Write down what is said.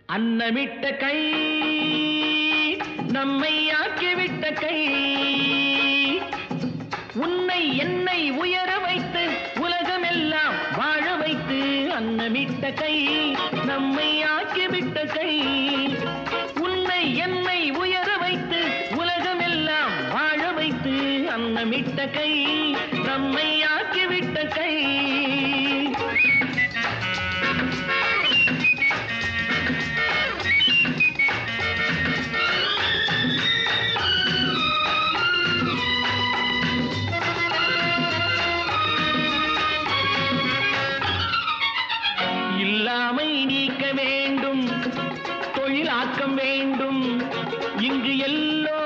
அன்னமிட்ட கை நம்மை ஆக்கிவிட்ட கை உன்னை என்னை உயர வைத்து உலகமெல்லாம் வாழ வைத்து அன்னமிட்ட கை நம்மை ஆக்கிவிட்ட கை உன்னை என்னை உயர வைத்து உலகமெல்லாம் வாழ வைத்து அன்னமிட்ட கை நம்மை ஆக்கிவிட்ட கை இல்லாமை நீக்க வேண்டும் தொழிலாக்கம் வேண்டும் இங்கு எல்லோ